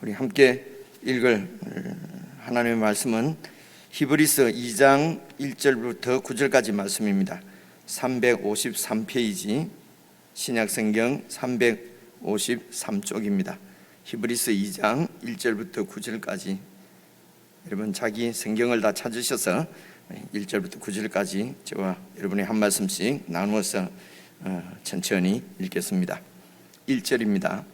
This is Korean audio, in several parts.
우리 함께 읽을 하나님의 말씀은 히브리서 2장 1절부터 9절까지 말씀입니다. 353페이지 신약성경 353쪽입니다. 히브리서 2장 1절부터 9절까지 여러분 자기 성경을 다 찾으셔서 1절부터 9절까지 저와 여러분이 한 말씀씩 나누어서 천천히 읽겠습니다. 1절입니다.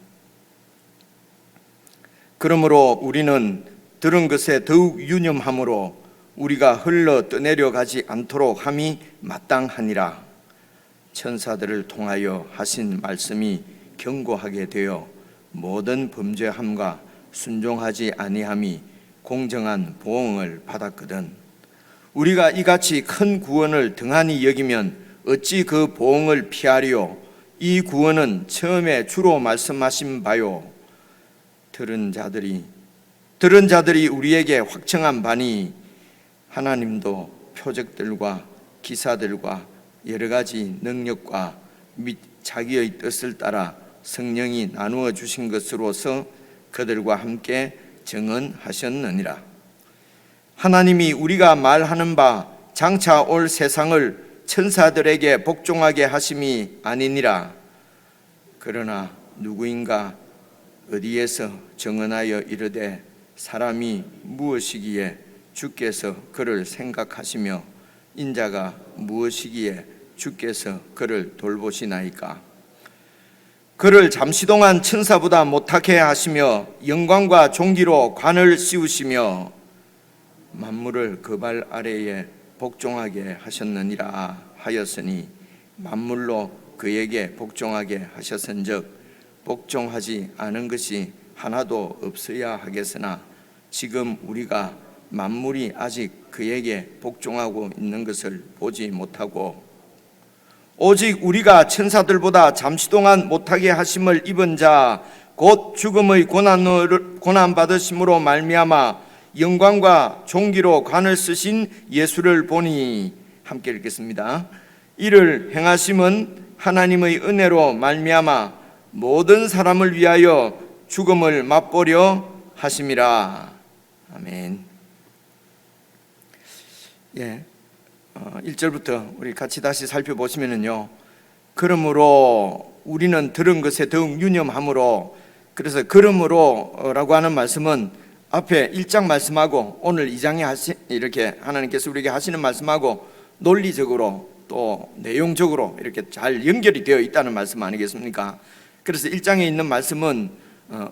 그러므로 우리는 들은 것에 더욱 유념함으로 우리가 흘러 떠내려 가지 않도록 함이 마땅하니라. 천사들을 통하여 하신 말씀이 경고하게 되어 모든 범죄함과 순종하지 아니함이 공정한 보응을 받았거든. 우리가 이같이 큰 구원을 등한히 여기면 어찌 그 보응을 피하리요? 이 구원은 처음에 주로 말씀하신 바요. 들은 자들이 우리에게 확증한 바니 하나님도 표적들과 기사들과 여러 가지 능력과 및 자기의 뜻을 따라 성령이 나누어 주신 것으로서 그들과 함께 증언하셨느니라. 하나님이 우리가 말하는 바 장차 올 세상을 천사들에게 복종하게 하심이 아니니라. 그러나 누구인가 어디에서 증언하여 이르되 사람이 무엇이기에 주께서 그를 생각하시며 인자가 무엇이기에 주께서 그를 돌보시나이까. 그를 잠시 동안 천사보다 못하게 하시며 영광과 존귀로 관을 씌우시며 만물을 그 발 아래에 복종하게 하셨느니라 하였으니 만물로 그에게 복종하게 하셨은즉 복종하지 않은 것이 하나도 없어야 하겠으나 지금 우리가 만물이 아직 그에게 복종하고 있는 것을 보지 못하고 오직 우리가 천사들보다 잠시 동안 못하게 하심을 입은 자 곧 죽음의 고난 받으심으로 말미암아 영광과 존귀로 관을 쓰신 예수를 보니 함께 읽겠습니다. 이를 행하심은 하나님의 은혜로 말미암아 모든 사람을 위하여 죽음을 맛보려 하심이라. 아멘. 1절부터 우리 같이 다시 살펴보시면요. 그러므로 우리는 들은 것에 더욱 유념함으로, 그래서 그러므로라고 하는 말씀은 앞에 1장 말씀하고 오늘 2장에 이렇게 하나님께서 우리에게 하시는 말씀하고 논리적으로 또 내용적으로 이렇게 잘 연결이 되어 있다는 말씀 아니겠습니까? 그래서 1장에 있는 말씀은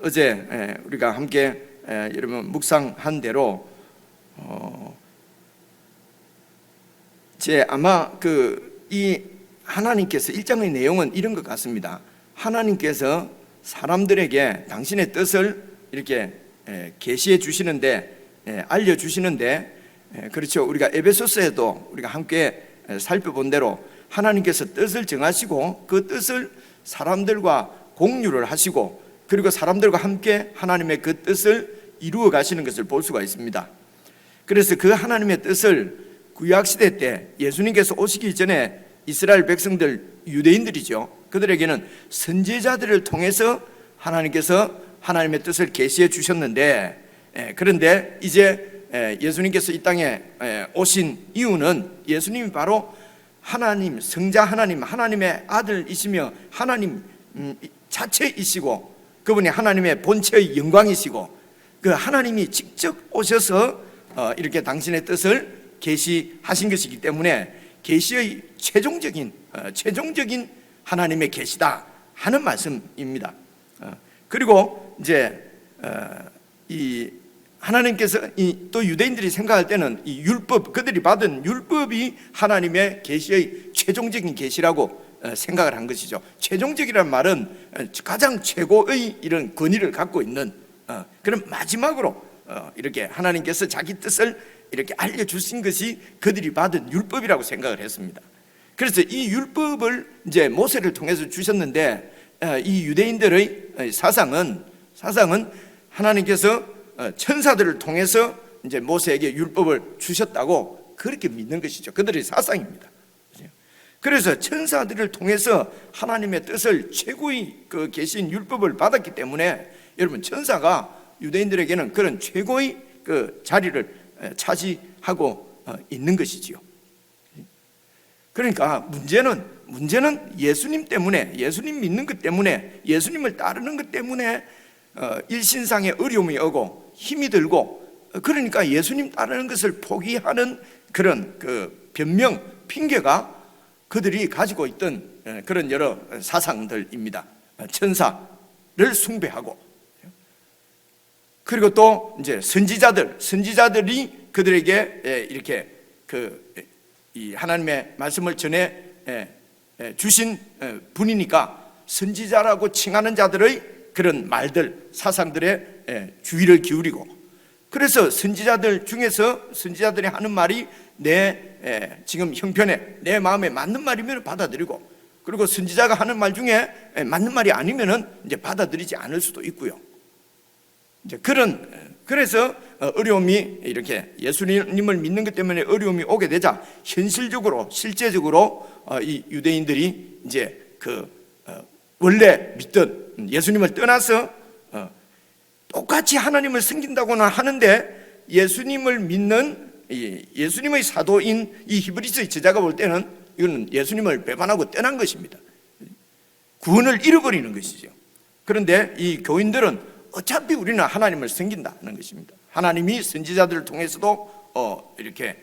어제 우리가 함께 여러분 묵상한 대로 아마 이 하나님께서 1장의 내용은 이런 것 같습니다. 하나님께서 사람들에게 당신의 뜻을 이렇게 계시해 주시는데 알려 주시는데 그렇죠. 우리가 에베소서에도 우리가 함께 살펴본 대로 하나님께서 뜻을 정하시고 그 뜻을 사람들과 공유를 하시고 그리고 사람들과 함께 하나님의 그 뜻을 이루어 가시는 것을 볼 수가 있습니다. 그래서 그 하나님의 뜻을 구약시대 때 예수님께서 오시기 전에 이스라엘 백성들, 유대인들이죠. 그들에게는 선지자들을 통해서 하나님께서 하나님의 뜻을 계시해 주셨는데 그런데 이제 예수님께서 이 땅에 오신 이유는 예수님이 바로 하나님, 성자 하나님, 하나님의 아들이시며 하나님 자체이시고 그분이 하나님의 본체의 영광이시고 그 하나님이 직접 오셔서 이렇게 당신의 뜻을 계시하신 것이기 때문에 계시의 최종적인 하나님의 계시다 하는 말씀입니다. 그리고 이제 이 하나님께서 또 유대인들이 생각할 때는 이 율법, 그들이 받은 율법이 하나님의 계시의 최종적인 계시라고 생각을 한 것이죠. 최종적이라는 말은 가장 최고의 이런 권위를 갖고 있는 그런 마지막으로 이렇게 하나님께서 자기 뜻을 이렇게 알려주신 것이 그들이 받은 율법이라고 생각을 했습니다. 그래서 이 율법을 이제 모세를 통해서 주셨는데 이 유대인들의 사상은 하나님께서 천사들을 통해서 이제 모세에게 율법을 주셨다고 그렇게 믿는 것이죠. 그들의 사상입니다. 그래서 천사들을 통해서 하나님의 뜻을 최고의 그 계신 율법을 받았기 때문에 여러분 천사가 유대인들에게는 그런 최고의 그 자리를 차지하고 있는 것이지요. 그러니까 문제는 예수님 때문에, 예수님 믿는 것 때문에, 예수님을 따르는 것 때문에 일신상의 어려움이 오고 힘이 들고, 그러니까 예수님 따르는 것을 포기하는 그런 그 변명, 핑계가 그들이 가지고 있던 그런 여러 사상들입니다. 천사를 숭배하고, 그리고 또 이제 선지자들이 그들에게 이렇게 이 하나님의 말씀을 전해 주신 분이니까 선지자라고 칭하는 자들의 그런 말들, 사상들에 주의를 기울이고, 그래서 선지자들 중에서 선지자들이 하는 말이 내 지금 형편에, 내 마음에 맞는 말이면 받아들이고, 그리고 선지자가 하는 말 중에 맞는 말이 아니면은 이제 받아들이지 않을 수도 있고요. 이제 그래서 어려움이, 이렇게 예수님을 믿는 것 때문에 어려움이 오게 되자 현실적으로, 실제적으로 이 유대인들이 이제 원래 믿던 예수님을 떠나서 똑같이 하나님을 섬긴다고는 하는데, 예수님을 믿는 예수님의 사도인 이 히브리서의 저자가 볼 때는 이거는 예수님을 배반하고 떠난 것입니다. 구원을 잃어버리는 것이죠. 그런데 이 교인들은 어차피 우리는 하나님을 섬긴다는 것입니다. 하나님이 선지자들을 통해서도 이렇게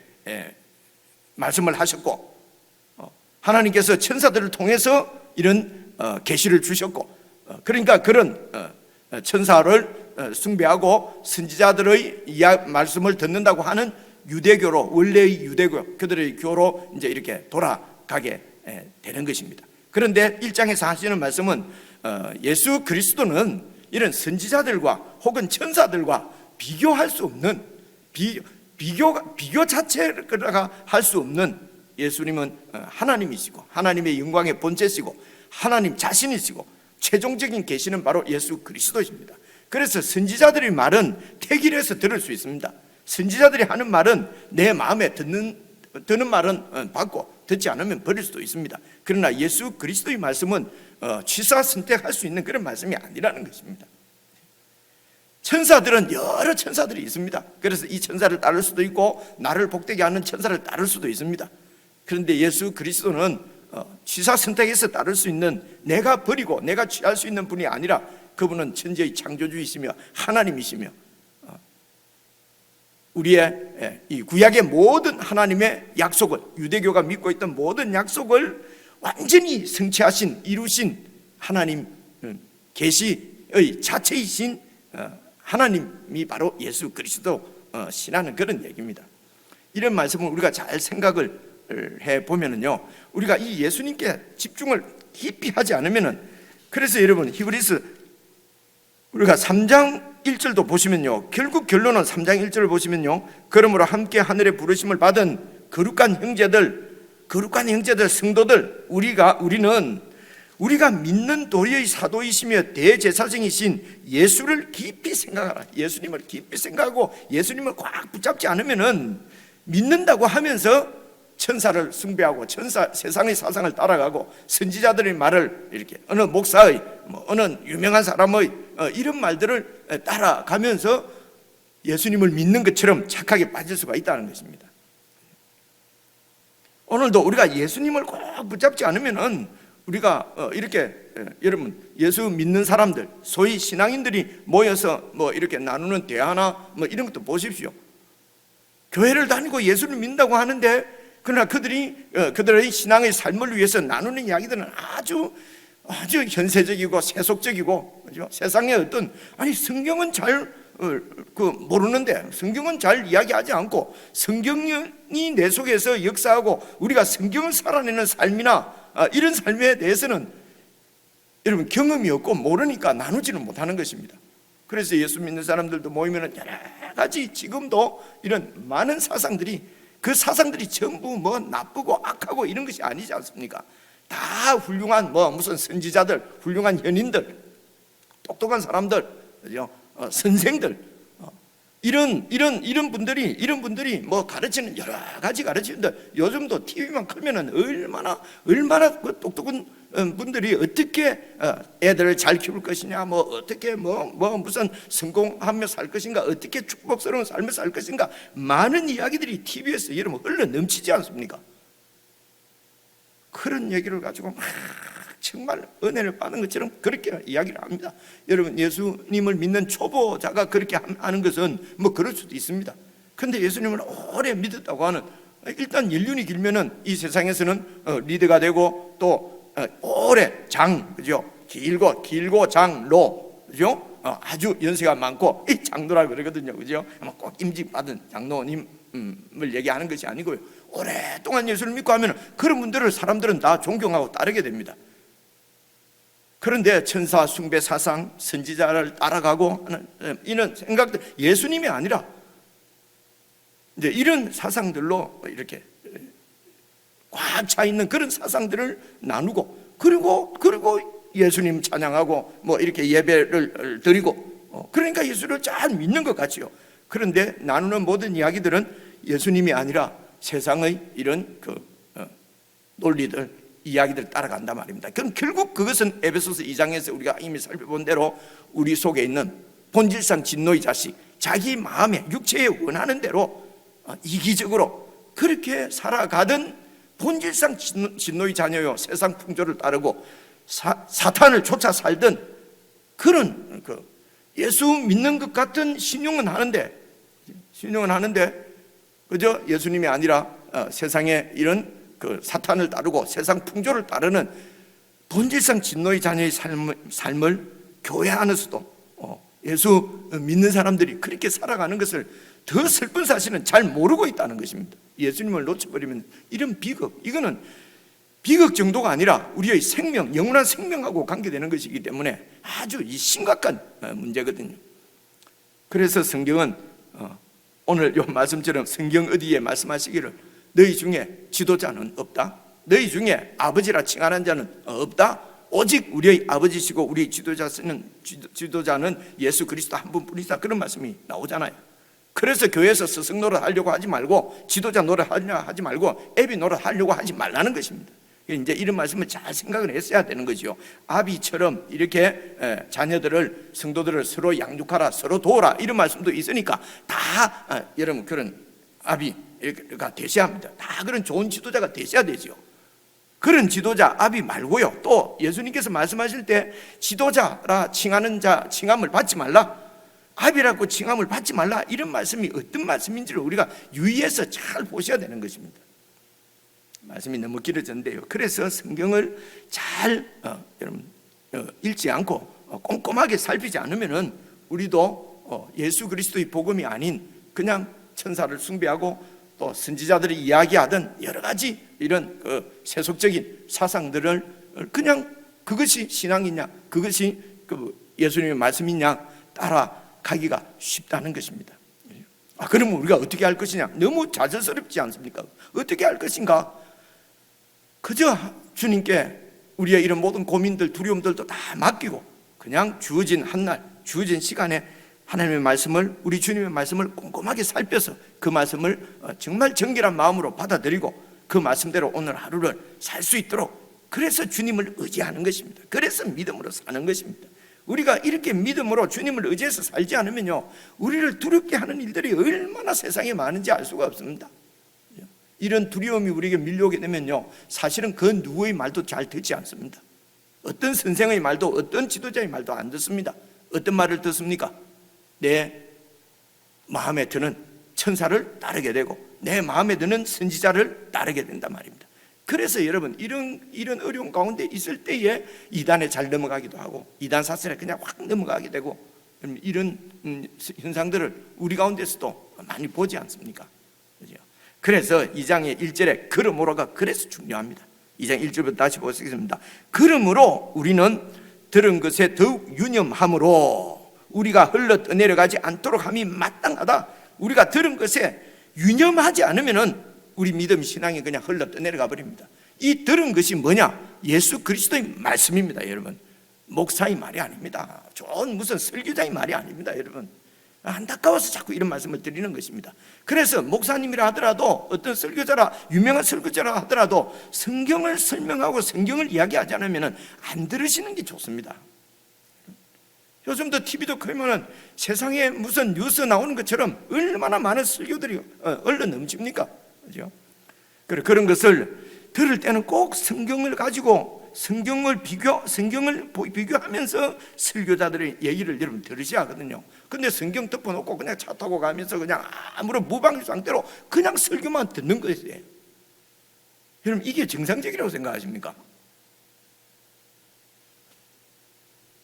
말씀을 하셨고, 하나님께서 천사들을 통해서 이런 계시를 주셨고, 그러니까 그런 천사를 숭배하고 선지자들의 말씀을 듣는다고 하는 유대교로, 원래의 유대교, 그들의 교로 이제 이렇게 돌아가게 되는 것입니다. 그런데 1장에서 하시는 말씀은 예수 그리스도는 이런 선지자들과 혹은 천사들과 비교할 수 없는, 비교 자체가 할 수 없는, 예수님은 하나님이시고 하나님의 영광의 본체시고 하나님 자신이시고 최종적인 계시는 바로 예수 그리스도십니다. 그래서 선지자들의 말은 택일해서 들을 수 있습니다. 선지자들이 하는 말은 내 마음에 드는 말은 받고, 듣지 않으면 버릴 수도 있습니다. 그러나 예수 그리스도의 말씀은 취사 선택할 수 있는 그런 말씀이 아니라는 것입니다. 천사들은 여러 천사들이 있습니다. 그래서 이 천사를 따를 수도 있고 나를 복되게 하는 천사를 따를 수도 있습니다. 그런데 예수 그리스도는 취사 선택해서 따를 수 있는, 내가 버리고 내가 취할 수 있는 분이 아니라 그분은 천지의 창조주이시며 하나님이시며 우리의 이 구약의 모든 하나님의 약속을, 유대교가 믿고 있던 모든 약속을 완전히 성취하신, 이루신 하나님 계시의 자체이신 하나님이 바로 예수 그리스도시라는 그런 얘기입니다. 이런 말씀을 우리가 잘 생각을 해보면요, 우리가 이 예수님께 집중을 깊이 하지 않으면은, 그래서 여러분 히브리서 우리가 3장 1절도 보시면요, 결국 결론은 3장 1절을 보시면요, 그러므로 함께 하늘의 부르심을 받은 거룩한 형제들 성도들, 우리가 믿는 도리의 사도이시며 대제사장이신 예수를 깊이 생각하라. 예수님을 깊이 생각하고 예수님을 꽉 붙잡지 않으면은 믿는다고 하면서 천사를 숭배하고 세상의 사상을 따라가고 선지자들의 말을, 이렇게 어느 목사의, 어느 유명한 사람의 이런 말들을 따라가면서 예수님을 믿는 것처럼 착하게 빠질 수가 있다는 것입니다. 오늘도 우리가 예수님을 꼭 붙잡지 않으면은 우리가 이렇게, 여러분 예수 믿는 사람들, 소위 신앙인들이 모여서 이렇게 나누는 대화나 이런 것도 보십시오. 교회를 다니고 예수를 믿는다고 하는데, 그러나 그들의 신앙의 삶을 위해서 나누는 이야기들은 아주 현세적이고 세속적이고, 그죠? 세상의 어떤, 성경은 잘 모르는데, 성경은 잘 이야기하지 않고 성경이 내 속에서 역사하고 우리가 성경을 살아내는 삶이나 이런 삶에 대해서는 여러분 경험이 없고 모르니까 나누지는 못하는 것입니다. 그래서 예수 믿는 사람들도 모이면 여러 가지 지금도 이런 많은 사상들이, 그 사상들이 전부 나쁘고 악하고 이런 것이 아니지 않습니까? 다 훌륭한 무슨 선지자들, 훌륭한 현인들, 똑똑한 사람들, 선생들, 이런 분들이 뭐 가르치는 여러 가지 가르치는데, 요즘도 TV만 틀면은 얼마나 그 똑똑한 분들이 어떻게 애들을 잘 키울 것이냐, 뭐 어떻게 무슨 성공하며 살 것인가, 어떻게 축복스러운 삶을 살 것인가, 많은 이야기들이 TV에서 여러분 흘러 넘치지 않습니까? 그런 얘기를 가지고 막 정말 은혜를 받은 것처럼 그렇게 이야기를 합니다. 여러분, 예수님을 믿는 초보자가 그렇게 하는 것은 뭐 그럴 수도 있습니다. 근데 예수님을 오래 믿었다고 하는, 일단 연륜이 길면은 이 세상에서는 리더가 되고, 또 오래 그죠? 길고 장로, 그죠? 아주 연세가 많고, 이 장로라고 그러거든요, 그죠? 꼭 임직 받은 장로님을 얘기하는 것이 아니고요, 오랫동안 예수를 믿고 하면 그런 분들을 사람들은 다 존경하고 따르게 됩니다. 그런데 천사 숭배 사상, 선지자를 따라가고 하는 이런 생각들, 예수님이 아니라 이제 이런 사상들로 이렇게 꽉 차 있는 그런 사상들을 나누고, 그리고 예수님 찬양하고 뭐 이렇게 예배를 드리고, 그러니까 예수를 잘 믿는 것 같지요. 그런데 나누는 모든 이야기들은 예수님이 아니라 세상의 이런 논리들, 이야기들 따라간단 말입니다. 그럼 결국 그것은 에베소서 2장에서 우리가 이미 살펴본 대로 우리 속에 있는 본질상 진노의 자식, 자기 마음에 육체에 원하는 대로 이기적으로 그렇게 살아가던 본질상 진노의 자녀요, 세상 풍조를 따르고 사탄을 쫓아 살던 그런 예수 믿는 것 같은 신용은 하는데 그저 예수님이 아니라 세상에 이런 사탄을 따르고 세상 풍조를 따르는 본질상 진노의 자녀의 삶을 교회 안에서도 예수 믿는 사람들이 그렇게 살아가는 것을 더 슬픈 사실은 잘 모르고 있다는 것입니다. 예수님을 놓쳐버리면 이런 이거는 비극 정도가 아니라 우리의 생명, 영원한 생명하고 관계되는 것이기 때문에 아주 심각한 문제거든요. 그래서 성경은 오늘 이 말씀처럼 성경 어디에 말씀하시기를 너희 중에 지도자는 없다, 너희 중에 아버지라 칭하는 자는 없다, 오직 우리의 아버지시고 우리의 지도자는 예수 그리스도 한 분뿐이다, 그런 말씀이 나오잖아요. 그래서 교회에서 스승 노릇 하려고 하지 말고, 지도자 노릇 하려고 하지 말고, 애비 노릇 하려고 하지 말라는 것입니다. 이제 이런 말씀을 잘 생각을 했어야 되는 거죠. 아비처럼 이렇게 자녀들을, 성도들을 서로 양육하라, 서로 도우라, 이런 말씀도 있으니까 다 여러분 그런 아비가 되셔야 합니다. 다 그런 좋은 지도자가 되셔야 되죠. 그런 지도자 아비 말고요, 또 예수님께서 말씀하실 때 지도자라 칭하는 자 칭함을 받지 말라, 아비라고 칭함을 받지 말라, 이런 말씀이 어떤 말씀인지를 우리가 유의해서 잘 보셔야 되는 것입니다. 말씀이 너무 길어졌는데요, 그래서 성경을 잘 여러분 읽지 않고 꼼꼼하게 살피지 않으면은 우리도 예수 그리스도의 복음이 아닌 그냥 천사를 숭배하고 또 선지자들이 이야기하던 여러 가지 이런 세속적인 사상들을 그냥 그것이 신앙이냐, 그것이 예수님의 말씀이냐 따라가기가 쉽다는 것입니다. 그러면 우리가 어떻게 할 것이냐? 너무 자연스럽지 않습니까? 어떻게 할 것인가? 그저 주님께 우리의 이런 모든 고민들, 두려움들도 다 맡기고 그냥 주어진 한날, 주어진 시간에 하나님의 말씀을, 우리 주님의 말씀을 꼼꼼하게 살펴서 그 말씀을 정말 정결한 마음으로 받아들이고 그 말씀대로 오늘 하루를 살 수 있도록, 그래서 주님을 의지하는 것입니다. 그래서 믿음으로 사는 것입니다. 우리가 이렇게 믿음으로 주님을 의지해서 살지 않으면요, 우리를 두렵게 하는 일들이 얼마나 세상에 많은지 알 수가 없습니다. 이런 두려움이 우리에게 밀려오게 되면요, 사실은 그 누구의 말도 잘 듣지 않습니다. 어떤 선생의 말도, 어떤 지도자의 말도 안 듣습니다. 어떤 말을 듣습니까? 내 마음에 드는 천사를 따르게 되고 내 마음에 드는 선지자를 따르게 된단 말입니다. 그래서 여러분 이런 어려운 가운데 있을 때에 이단에 잘 넘어가기도 하고 이단 사슬에 그냥 확 넘어가게 되고, 이런 현상들을 우리 가운데서도 많이 보지 않습니까? 그래서 2장의 1절에 그러므로가 그래서 중요합니다. 2장 1절부터 다시 보시겠습니다. 그러므로 우리는 들은 것에 더욱 유념함으로 우리가 흘러 떠내려가지 않도록 함이 마땅하다. 우리가 들은 것에 유념하지 않으면은 우리 믿음 신앙이 그냥 흘러 떠내려가 버립니다. 이 들은 것이 뭐냐? 예수 그리스도의 말씀입니다. 여러분, 목사의 말이 아닙니다. 좋은 무슨 설교자의 말이 아닙니다. 여러분, 안타까워서 자꾸 이런 말씀을 드리는 것입니다. 그래서 목사님이라 하더라도, 어떤 설교자라, 유명한 설교자라 하더라도 성경을 설명하고 성경을 이야기하지 않으면 안 들으시는 게 좋습니다. 요즘도 TV도 보면은 세상에 무슨 뉴스 나오는 것처럼 얼마나 많은 설교들이 얼른 넘칩니까? 그죠? 그런 것을 들을 때는 꼭 성경을 가지고 성경을 비교하면서 설교자들의 얘기를 여러분 들으셔야 하거든요. 근데 성경 덮어놓고 그냥 차 타고 가면서 그냥 아무런 무방 상태로 그냥 설교만 듣는 것이에요. 여러분, 이게 정상적이라고 생각하십니까?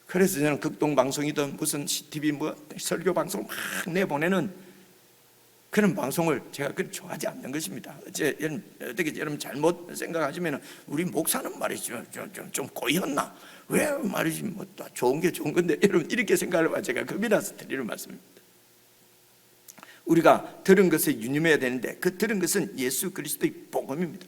그래서 저는 극동방송이든 무슨 TV 설교 방송 막 내보내는 그런 방송을 제가 그렇게 좋아하지 않는 것입니다. 어떻게 여러분 잘못 생각하시면 우리 목사는 말이죠 좀 꼬였나? 왜 말이지 뭐 좋은 게 좋은 건데, 여러분 이렇게 생각을 제가 겁이 나서 드리는 말씀입니다. 우리가 들은 것을 유념해야 되는데, 그 들은 것은 예수 그리스도의 복음입니다.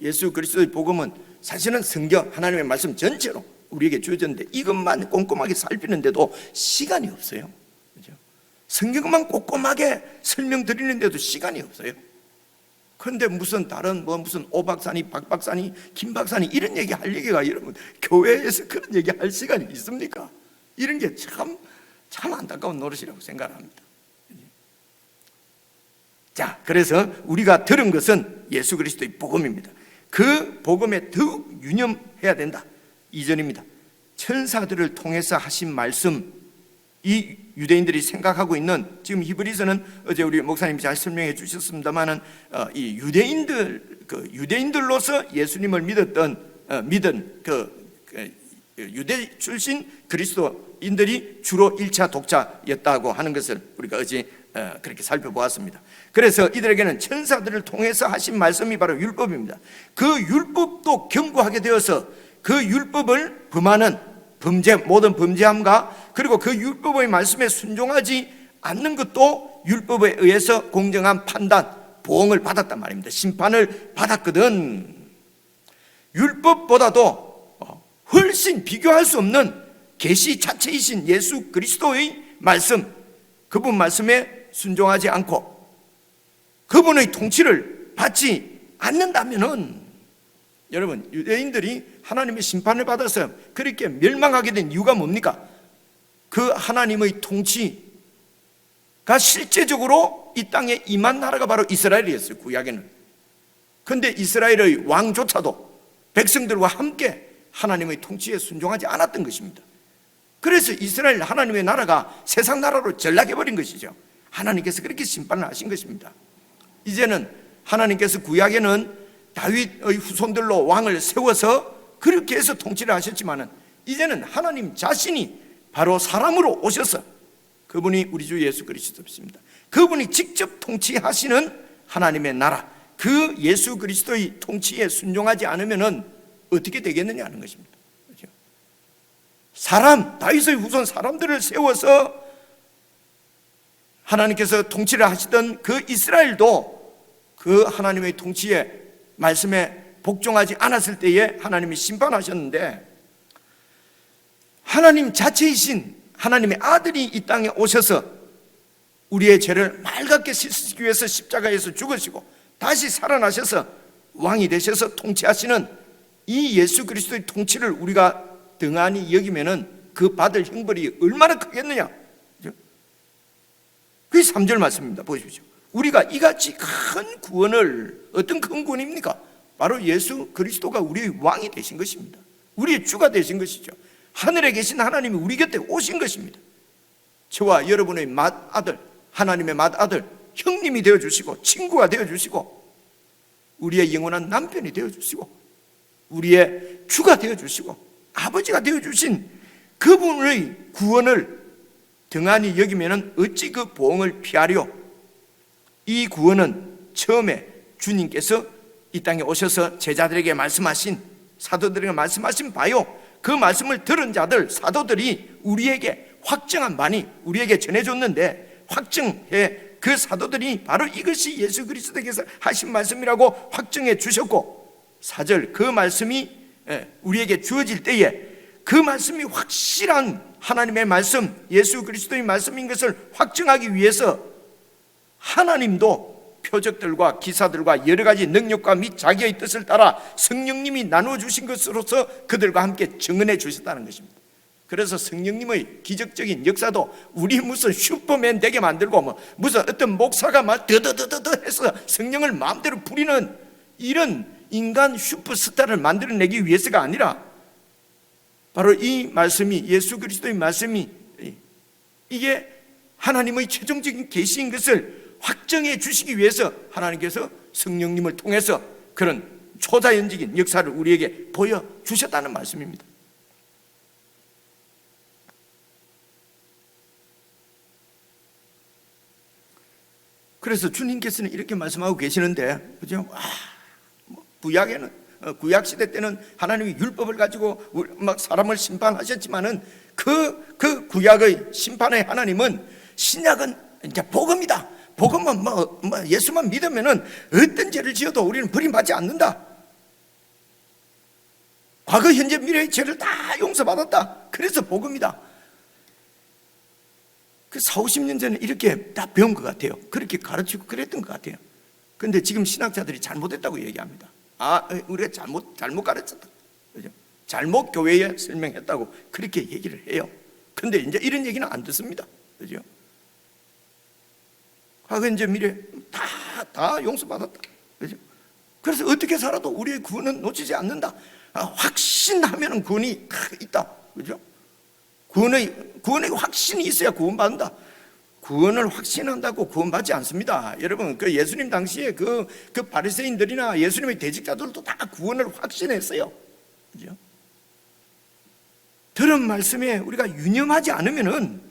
예수 그리스도의 복음은 사실은 성경 하나님의 말씀 전체로 우리에게 주어졌는데, 이것만 꼼꼼하게 살피는데도 시간이 없어요. 그렇죠? 성경만 꼼꼼하게 설명드리는데도 시간이 없어요. 그런데 무슨 다른 무슨 오 박사니 박 박사니 김 박사니 이런 얘기 할 얘기가, 여러분 교회에서 그런 얘기 할 시간이 있습니까? 이런 게 참 안타까운 노릇이라고 생각합니다. 자, 그래서 우리가 들은 것은 예수 그리스도의 복음입니다. 그 복음에 더욱 유념해야 된다. 2절입니다. 천사들을 통해서 하신 말씀, 이 유대인들이 생각하고 있는, 지금 히브리서는 어제 우리 목사님이 잘 설명해 주셨습니다만은 이 유대인들로서 예수님을 믿은 유대 출신 그리스도인들이 주로 1차 독자였다고 하는 것을 우리가 어제 그렇게 살펴보았습니다. 그래서 이들에게는 천사들을 통해서 하신 말씀이 바로 율법입니다. 그 율법도 경고하게 되어서 그 율법을 범하는 모든 범죄함과, 그리고 그 율법의 말씀에 순종하지 않는 것도 율법에 의해서 공정한 판단, 보응을 받았단 말입니다. 심판을 받았거든. 율법보다도 훨씬 비교할 수 없는 계시 자체이신 예수 그리스도의 말씀, 그분 말씀에 순종하지 않고 그분의 통치를 받지 않는다면은, 여러분 유대인들이 하나님의 심판을 받아서 그렇게 멸망하게 된 이유가 뭡니까? 그 하나님의 통치가 실제적으로 이 땅에 임한 나라가 바로 이스라엘이었어요, 구약에는. 그런데 이스라엘의 왕조차도 백성들과 함께 하나님의 통치에 순종하지 않았던 것입니다. 그래서 이스라엘 하나님의 나라가 세상 나라로 전락해버린 것이죠. 하나님께서 그렇게 심판을 하신 것입니다. 이제는 하나님께서 구약에는 다윗의 후손들로 왕을 세워서 그렇게 해서 통치를 하셨지만은, 이제는 하나님 자신이 바로 사람으로 오셔서, 그분이 우리 주 예수 그리스도입니다. 그분이 직접 통치하시는 하나님의 나라, 그 예수 그리스도의 통치에 순종하지 않으면은 어떻게 되겠느냐 하는 것입니다. 그렇죠? 다윗의 후손 사람들을 세워서 하나님께서 통치를 하시던 그 이스라엘도 그 하나님의 통치에 말씀에 복종하지 않았을 때에 하나님이 심판하셨는데, 하나님 자체이신 하나님의 아들이 이 땅에 오셔서 우리의 죄를 맑게 씻기 위해서 십자가에서 죽으시고 다시 살아나셔서 왕이 되셔서 통치하시는 이 예수 그리스도의 통치를 우리가 등한히 여기면은 그 받을 형벌이 얼마나 크겠느냐. 그게 3절 말씀입니다. 보십시오. 우리가 이같이 큰 구원을, 어떤 큰 구원입니까? 바로 예수 그리스도가 우리의 왕이 되신 것입니다. 우리의 주가 되신 것이죠. 하늘에 계신 하나님이 우리 곁에 오신 것입니다. 저와 여러분의 맏아들, 하나님의 맏아들, 형님이 되어주시고 친구가 되어주시고 우리의 영원한 남편이 되어주시고 우리의 주가 되어주시고 아버지가 되어주신 그분의 구원을 등한히 여기면 어찌 그 보응을 피하려. 이 구원은 처음에 주님께서 이 땅에 오셔서 제자들에게 말씀하신, 사도들에게 말씀하신 바요, 그 말씀을 들은 자들, 사도들이 우리에게 확정한 바니 우리에게 전해줬는데, 확증해 그 사도들이 바로 이것이 예수 그리스도께서 하신 말씀이라고 확정해 주셨고, 4절 그 말씀이 우리에게 주어질 때에 그 말씀이 확실한 하나님의 말씀, 예수 그리스도의 말씀인 것을 확증하기 위해서 하나님도 표적들과 기사들과 여러 가지 능력과 및 자기의 뜻을 따라 성령님이 나누어 주신 것으로서 그들과 함께 증언해 주셨다는 것입니다. 그래서 성령님의 기적적인 역사도 우리 무슨 슈퍼맨 되게 만들고 무슨 어떤 목사가 막 더더더더 해서 성령을 마음대로 부리는 이런 인간 슈퍼스타를 만들어내기 위해서가 아니라 바로 이 말씀이, 예수 그리스도의 말씀이 이게 하나님의 최종적인 계시인 것을 확정해 주시기 위해서 하나님께서 성령님을 통해서 그런 초자연적인 역사를 우리에게 보여주셨다는 말씀입니다. 그래서 주님께서는 이렇게 말씀하고 계시는데, 그죠? 구약에는, 구약 시대 때는 하나님이 율법을 가지고 막 사람을 심판하셨지만은 그 구약의 심판의 하나님은, 신약은 이제 복음이다. 복음은 예수만 믿으면은 어떤 죄를 지어도 우리는 버림받지 않는다. 과거, 현재, 미래의 죄를 다 용서받았다. 그래서 복음이다. 그 40-50년 전에 이렇게 다 배운 것 같아요. 그렇게 가르치고 그랬던 것 같아요. 그런데 지금 신학자들이 잘못했다고 얘기합니다. 우리가 잘못 가르쳤다. 그죠? 잘못 교회에 설명했다고 그렇게 얘기를 해요. 그런데 이제 이런 얘기는 안 듣습니다. 그죠? 과거, 현재, 미래 다 용서받았다. 그죠? 그래서 어떻게 살아도 우리의 구원은 놓치지 않는다. 확신하면 구원이 있다. 그죠? 구원의 확신이 있어야 구원받는다. 구원을 확신한다고 구원받지 않습니다. 여러분, 그 예수님 당시에 그 바리새인들이나 예수님의 대직자들도 다 구원을 확신했어요. 그죠? 들은 말씀에 우리가 유념하지 않으면은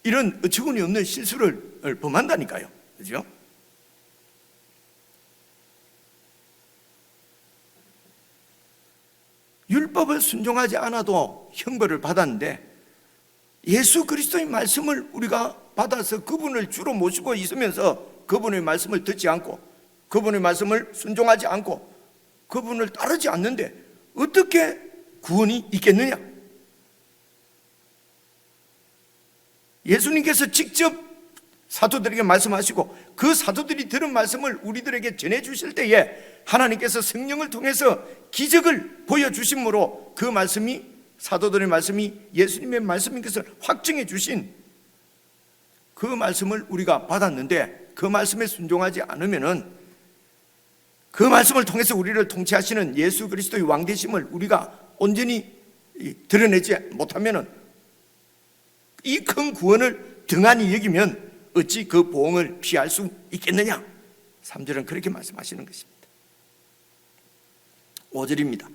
이런 어처구니 없는 실수를 범한다니까요. 그죠? 율법을 순종하지 않아도 형벌을 받았는데 예수 그리스도의 말씀을 우리가 받아서 그분을 주로 모시고 있으면서 그분의 말씀을 듣지 않고 그분의 말씀을 순종하지 않고 그분을 따르지 않는데 어떻게 구원이 있겠느냐? 예수님께서 직접 사도들에게 말씀하시고 그 사도들이 들은 말씀을 우리들에게 전해주실 때에 하나님께서 성령을 통해서 기적을 보여주심으로 그 말씀이, 사도들의 말씀이 예수님의 말씀인 것을 확증해 주신 그 말씀을 우리가 받았는데 그 말씀에 순종하지 않으면은 그 말씀을 통해서 우리를 통치하시는 예수 그리스도의 왕되심을 우리가 온전히 드러내지 못하면은 이 큰 구원을 등한히 여기면 어찌 그 보응을 피할 수 있겠느냐? 3절은 그렇게 말씀하시는 것입니다. 5절입니다.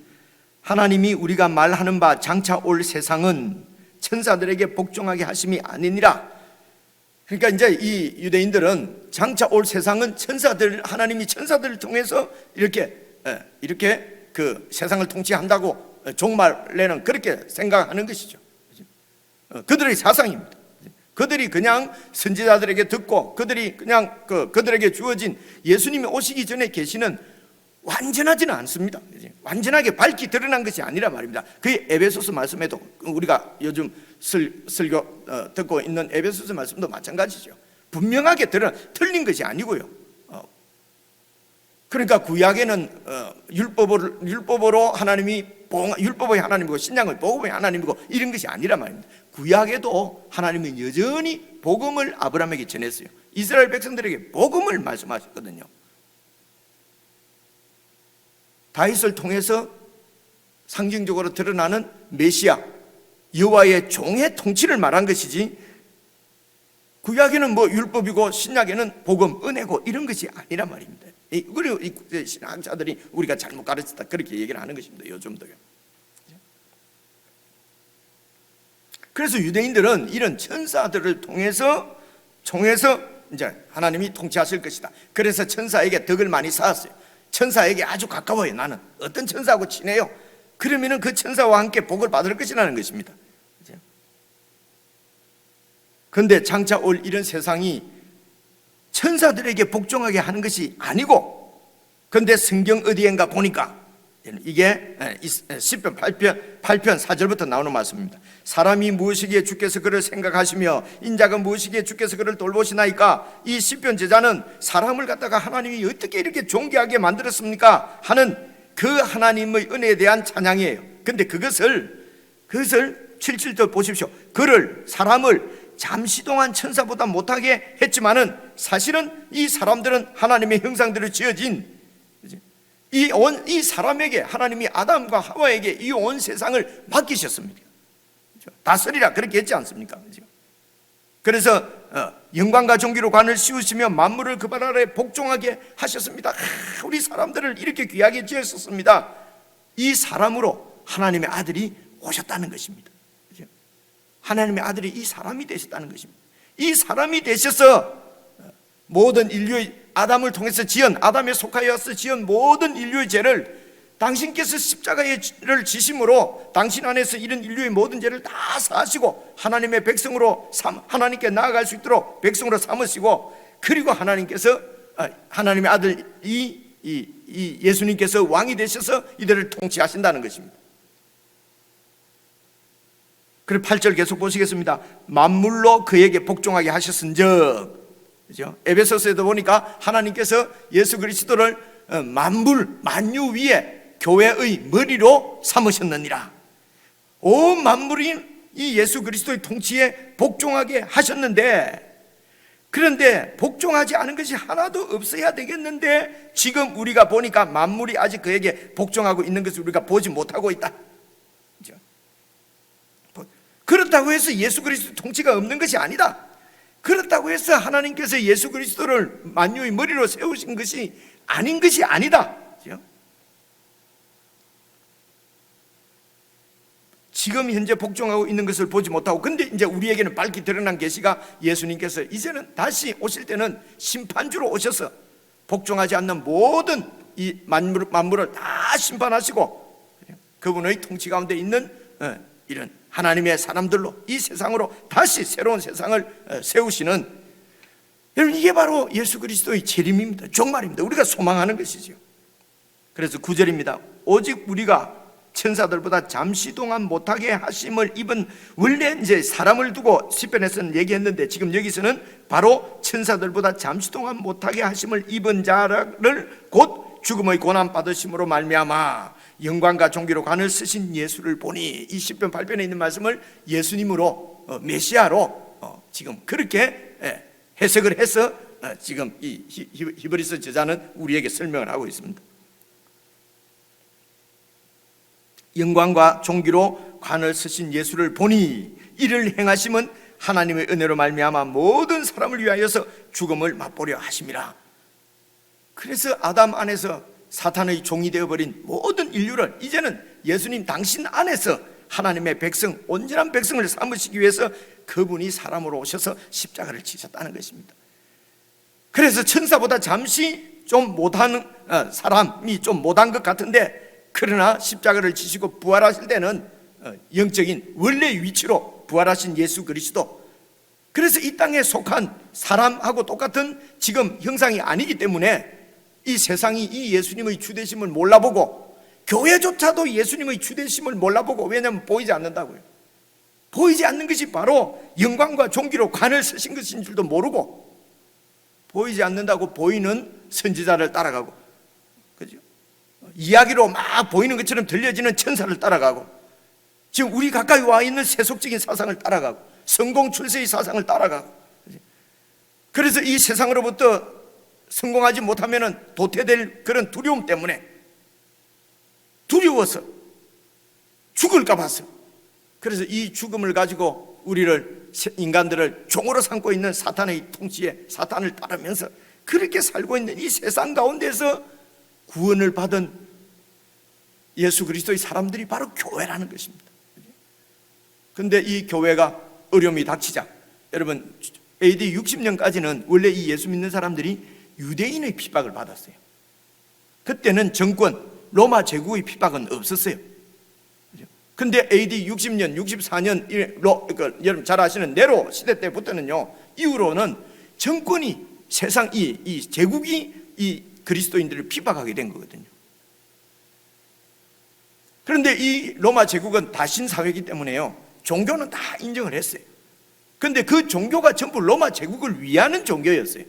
하나님이 우리가 말하는 바 장차 올 세상은 천사들에게 복종하게 하심이 아니니라. 그러니까 이제 이 유대인들은 장차 올 세상은 하나님이 천사들을 통해서 이렇게 그 세상을 통치한다고 종말에는 그렇게 생각하는 것이죠. 그들의 사상입니다. 그들이 그냥 선지자들에게 듣고 그들이 그냥 그들에게 주어진 예수님이 오시기 전에 계시는 완전하지는 않습니다. 완전하게 밝히 드러난 것이 아니라 말입니다. 그 에베소서 말씀에도 우리가 요즘 설교 듣고 있는 에베소서 말씀도 마찬가지죠. 분명하게 틀린 것이 아니고요. 그러니까 구약에는 율법으로 하나님이 율법의 하나님이고 신약은 복음의 하나님이고 이런 것이 아니라 말입니다. 구약에도 하나님은 여전히 복음을 아브라함에게 전했어요. 이스라엘 백성들에게 복음을 말씀하셨거든요. 다윗을 통해서 상징적으로 드러나는 메시아 여호와의 종의 통치를 말한 것이지 구약에는 율법이고 신약에는 복음, 은혜고 이런 것이 아니라 말입니다. 그리고 신학자들이 우리가 잘못 가르쳤다 그렇게 얘기를 하는 것입니다. 요즘도요. 그래서 유대인들은 이런 천사들을 통해서 이제 하나님이 통치하실 것이다. 그래서 천사에게 덕을 많이 쌓았어요. 천사에게 아주 가까워요. 나는 어떤 천사하고 친해요. 그러면은 그 천사와 함께 복을 받을 것이라는 것입니다. 그런데 장차 올 이런 세상이 천사들에게 복종하게 하는 것이 아니고, 그런데 성경 어디엔가 보니까 이게 시편 8편 4절부터 나오는 말씀입니다. 사람이 무엇이기에 주께서 그를 생각하시며 인자가 무엇이기에 주께서 그를 돌보시나이까. 이 시편 제자는 사람을 갖다가 하나님이 어떻게 이렇게 존귀하게 만들었습니까 하는 그 하나님의 은혜에 대한 찬양이에요. 근데 그것을 7절 보십시오. 사람을 잠시 동안 천사보다 못하게 했지만은 사실은 이 사람들은 하나님의 형상대로 지어진 이 사람에게, 하나님이 아담과 하와에게 이 온 세상을 맡기셨습니다. 다스리라 그렇게 했지 않습니까? 그래서 영광과 존귀로 관을 씌우시며 만물을 그 발 아래 복종하게 하셨습니다. 우리 사람들을 이렇게 귀하게 지으셨습니다. 이 사람으로 하나님의 아들이 오셨다는 것입니다. 하나님의 아들이 이 사람이 되셨다는 것입니다. 이 사람이 되셔서 모든 인류의, 아담을 통해서 아담에 속하여서 지은 모든 인류의 죄를 당신께서 십자가를 지심으로 당신 안에서 이런 인류의 모든 죄를 다 사하시고 하나님의 백성으로 하나님께 나아갈 수 있도록 백성으로 삼으시고, 그리고 하나님께서 하나님의 아들 이 예수님께서 왕이 되셔서 이들을 통치하신다는 것입니다. 그리고 8절 계속 보시겠습니다. 만물로 그에게 복종하게 하셨은즉, 그죠? 에베소서에도 보니까 하나님께서 예수 그리스도를 만유 위에 교회의 머리로 삼으셨느니라. 온 만물이 이 예수 그리스도의 통치에 복종하게 하셨는데, 그런데 복종하지 않은 것이 하나도 없어야 되겠는데 지금 우리가 보니까 만물이 아직 그에게 복종하고 있는 것을 우리가 보지 못하고 있다. 그죠? 그렇다고 해서 예수 그리스도 통치가 없는 것이 아니다. 그렇다고 해서 하나님께서 예수 그리스도를 만유의 머리로 세우신 것이 아닌 것이 아니다. 지금 현재 복종하고 있는 것을 보지 못하고, 근데 이제 우리에게는 밝히 드러난 계시가 예수님께서 이제는 다시 오실 때는 심판주로 오셔서 복종하지 않는 모든 이 만물을 다 심판하시고 그분의 통치 가운데 있는 이런 하나님의 사람들로 이 세상으로 다시 새로운 세상을 세우시는, 여러분, 이게 바로 예수 그리스도의 재림입니다. 종말입니다. 우리가 소망하는 것이죠. 그래서 9절입니다. 오직 우리가 천사들보다 잠시 동안 못하게 하심을 입은, 원래 이제 사람을 두고 시편에서는 얘기했는데 지금 여기서는 바로 천사들보다 잠시 동안 못하게 하심을 입은 자를 곧 죽음의 고난 받으심으로 말미암아 영광과 존귀로 관을 쓰신 예수를 보니, 이 시편 8편에 있는 말씀을 예수님으로 메시아로 지금 그렇게 해석을 해서 지금 이 히브리서 저자는 우리에게 설명을 하고 있습니다. 영광과 존귀로 관을 쓰신 예수를 보니 이를 행하심은 하나님의 은혜로 말미암아 모든 사람을 위하여서 죽음을 맛보려 하심이라. 그래서 아담 안에서 사탄의 종이 되어버린 모든 인류를 이제는 예수님 당신 안에서 하나님의 백성, 온전한 백성을 삼으시기 위해서 그분이 사람으로 오셔서 십자가를 지셨다는 것입니다. 그래서 천사보다 잠시 좀 못하는 사람이 좀 못한 것 같은데, 그러나 십자가를 지시고 부활하실 때는 영적인 원래 위치로 부활하신 예수 그리스도, 그래서 이 땅에 속한 사람하고 똑같은 지금 형상이 아니기 때문에 이 세상이 이 예수님의 주되심을 몰라보고, 교회조차도 예수님의 주되심을 몰라보고, 왜냐하면 보이지 않는다고요. 보이지 않는 것이 바로 영광과 존귀로 관을 쓰신 것인 줄도 모르고, 보이지 않는다고 보이는 선지자를 따라가고, 그죠? 이야기로 막 보이는 것처럼 들려지는 천사를 따라가고, 지금 우리 가까이 와 있는 세속적인 사상을 따라가고, 성공 출세의 사상을 따라가고, 그래서 이 세상으로부터 성공하지 못하면 도태될 그런 두려움 때문에, 두려워서 죽을까 봐서, 그래서 이 죽음을 가지고 우리를, 인간들을 종으로 삼고 있는 사탄의 통치에 사탄을 따르면서 그렇게 살고 있는 이 세상 가운데서 구원을 받은 예수 그리스도의 사람들이 바로 교회라는 것입니다. 그런데 이 교회가 어려움이 닥치자, 여러분, AD 60년까지는 원래 이 예수 믿는 사람들이 유대인의 핍박을 받았어요. 그때는 정권, 로마 제국의 핍박은 없었어요. 근데 AD 60년, 64년, 여러분 잘 아시는 네로 시대 때부터는요, 이후로는 정권이, 세상 이 제국이 이 그리스도인들을 핍박하게 된 거거든요. 그런데 이 로마 제국은 다신 사회이기 때문에요, 종교는 다 인정을 했어요. 그런데 그 종교가 전부 로마 제국을 위하는 종교였어요.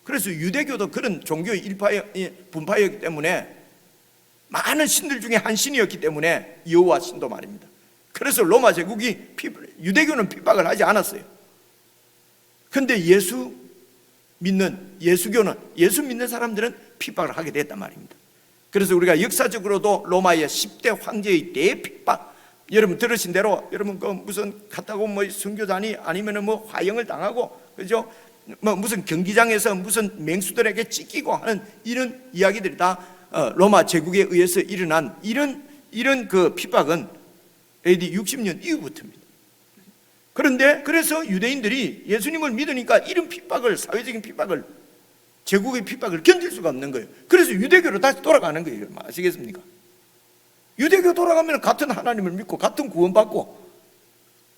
그래서 유대교도 그런 종교의 분파였기 때문에 많은 신들 중에 한 신이었기 때문에 여호와 신도 말입니다. 그래서 로마 제국이 유대교는 핍박을 하지 않았어요. 그런데 예수교는, 예수 믿는 사람들은 핍박을 하게 됐단 말입니다. 그래서 우리가 역사적으로도 로마의 10대 황제의 대핍박, 여러분 들으신 대로, 여러분 그 무슨 갔다고 뭐 선교단이 아니면은 뭐 화형을 당하고, 그죠? 뭐 무슨 경기장에서 무슨 맹수들에게 찢기고 하는 이런 이야기들이 다 로마 제국에 의해서 일어난 이런 그 핍박은 AD 60년 이후부터입니다. 그런데 그래서 유대인들이 예수님을 믿으니까 이런 핍박을, 사회적인 핍박을, 제국의 핍박을 견딜 수가 없는 거예요. 그래서 유대교로 다시 돌아가는 거예요. 아시겠습니까? 유대교 돌아가면 같은 하나님을 믿고 같은 구원받고,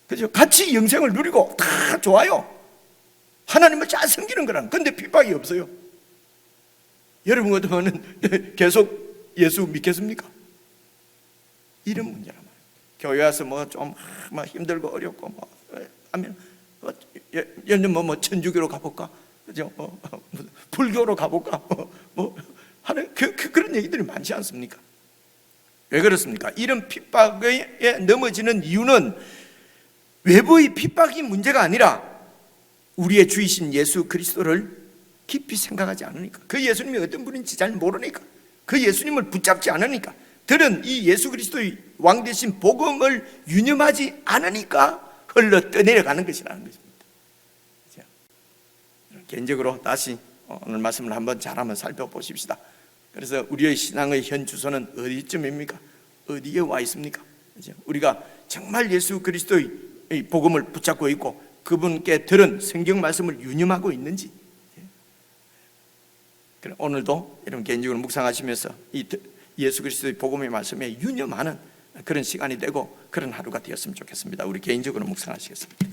그죠? 같이 영생을 누리고 다 좋아요. 하나님을 잘 섬기는 거라는. 근데 핍박이 없어요. 여러분 같으면 계속 예수 믿겠습니까? 이런 문제란 말이에요. 교회 와서 뭐 좀 힘들고 어렵고 뭐 하면 뭐 천주교로 가볼까, 그죠? 불교로 가볼까, 뭐 하는 그런 얘기들이 많지 않습니까? 왜 그렇습니까? 이런 핍박에 넘어지는 이유는 외부의 핍박이 문제가 아니라 우리의 주이신 예수 그리스도를 깊이 생각하지 않으니까, 그 예수님이 어떤 분인지 잘 모르니까, 그 예수님을 붙잡지 않으니까, 들은 이 예수 그리스도의 왕 대신 복음을 유념하지 않으니까 흘러 떠내려가는 것이라는 것입니다. 개인적으로 다시 오늘 말씀을 한번 잘 한번 살펴보십시다. 그래서 우리의 신앙의 현 주소는 어디쯤입니까? 어디에 와 있습니까? 우리가 정말 예수 그리스도의 복음을 붙잡고 있고 그분께 들은 성경 말씀을 유념하고 있는지, 오늘도 여러분 개인적으로 묵상하시면서 이 예수 그리스도의 복음의 말씀에 유념하는 그런 시간이 되고 그런 하루가 되었으면 좋겠습니다. 우리 개인적으로 묵상하시겠습니다.